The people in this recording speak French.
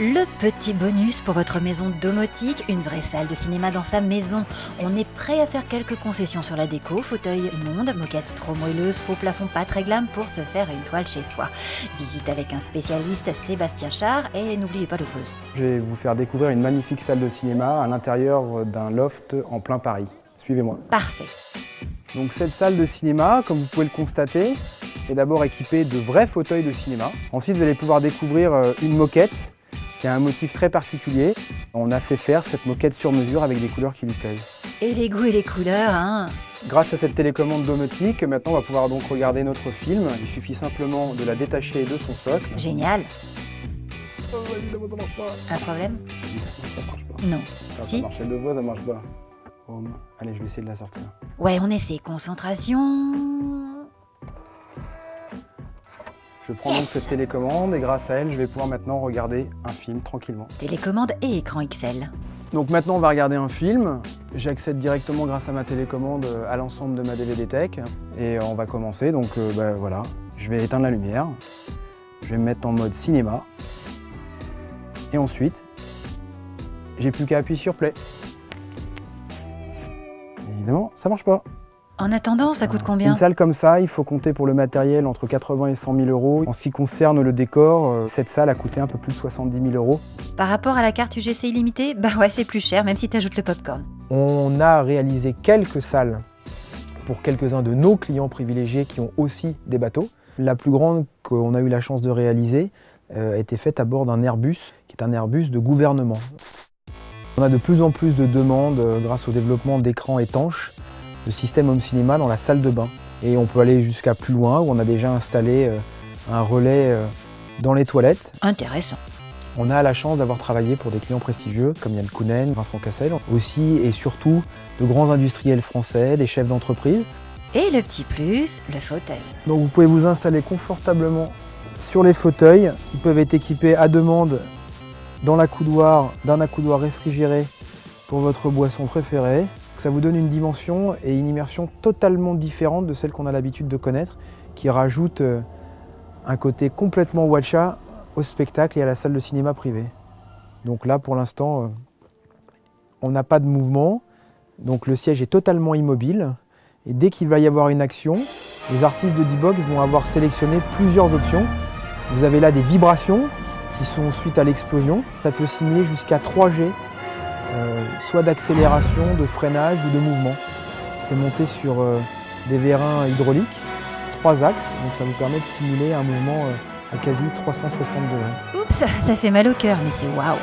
Le petit bonus pour votre maison domotique, une vraie salle de cinéma dans sa maison. On est prêt à faire quelques concessions sur la déco, fauteuil immonde, moquette trop moelleuse, faux plafond pas très glam pour se faire une toile chez soi. Visite avec un spécialiste, Sébastien Char, et n'oubliez pas l'ouvreuse. Je vais vous faire découvrir une magnifique salle de cinéma à l'intérieur d'un loft en plein Paris. Suivez-moi. Parfait. Donc cette salle de cinéma, comme vous pouvez le constater, est d'abord équipée de vrais fauteuils de cinéma. Ensuite, vous allez pouvoir découvrir une moquette qui a un motif très particulier. On a fait faire cette moquette sur mesure avec des couleurs qui lui plaisent. Et les goûts et les couleurs, hein. Grâce à cette télécommande domotique, maintenant on va pouvoir donc regarder notre film. Il suffit simplement de la détacher de son socle. Génial. Oh, évidemment, ça marche pas. Un problème? Ça marche pas. Non. Quand Si? ça marchait deux fois, ça marche pas. Allez, je vais essayer de la sortir. Ouais, on essaie. Concentration. Je prends donc cette télécommande et grâce à elle, je vais pouvoir maintenant regarder un film tranquillement. Télécommande et écran XL. Donc maintenant, on va regarder un film. J'accède directement grâce à ma télécommande à l'ensemble de ma DVD Tech. Et on va commencer. Donc voilà, je vais éteindre la lumière. Je vais me mettre en mode cinéma. Et ensuite, j'ai plus qu'à appuyer sur play. Évidemment, ça marche pas. En attendant, ça coûte combien? Une salle comme ça, il faut compter pour le matériel entre 80 et 100 000 euros. En ce qui concerne le décor, cette salle a coûté un peu plus de 70 000 euros. Par rapport à la carte UGC illimitée, bah ouais, c'est plus cher, même si t'ajoutes le popcorn. On a réalisé quelques salles pour quelques-uns de nos clients privilégiés qui ont aussi des bateaux. La plus grande qu'on a eu la chance de réaliser a été faite à bord d'un Airbus, qui est un Airbus de gouvernement. On a de plus en plus de demandes grâce au développement d'écrans étanches, de système home cinéma dans la salle de bain. Et on peut aller jusqu'à plus loin où on a déjà installé un relais dans les toilettes. Intéressant. On a la chance d'avoir travaillé pour des clients prestigieux comme Yann Kounen, Vincent Cassel, aussi et surtout de grands industriels français, des chefs d'entreprise. Et le petit plus, le fauteuil. Donc vous pouvez vous installer confortablement sur les fauteuils qui peuvent être équipés à demande dans d'un accoudoir réfrigéré pour votre boisson préférée. Ça vous donne une dimension et une immersion totalement différente de celle qu'on a l'habitude de connaître, qui rajoute un côté complètement watcha au spectacle et à la salle de cinéma privée. Donc là, pour l'instant, on n'a pas de mouvement, donc le siège est totalement immobile. Et dès qu'il va y avoir une action, les artistes de D-Box vont avoir sélectionné plusieurs options. Vous avez là des vibrations qui sont suite à l'explosion. Ça peut simuler jusqu'à 3G. Soit d'accélération, de freinage ou de mouvement. C'est monté sur des vérins hydrauliques, 3 axes, donc ça vous permet de simuler un mouvement à quasi 360 degrés. Oups, ça fait mal au cœur, mais c'est waouh.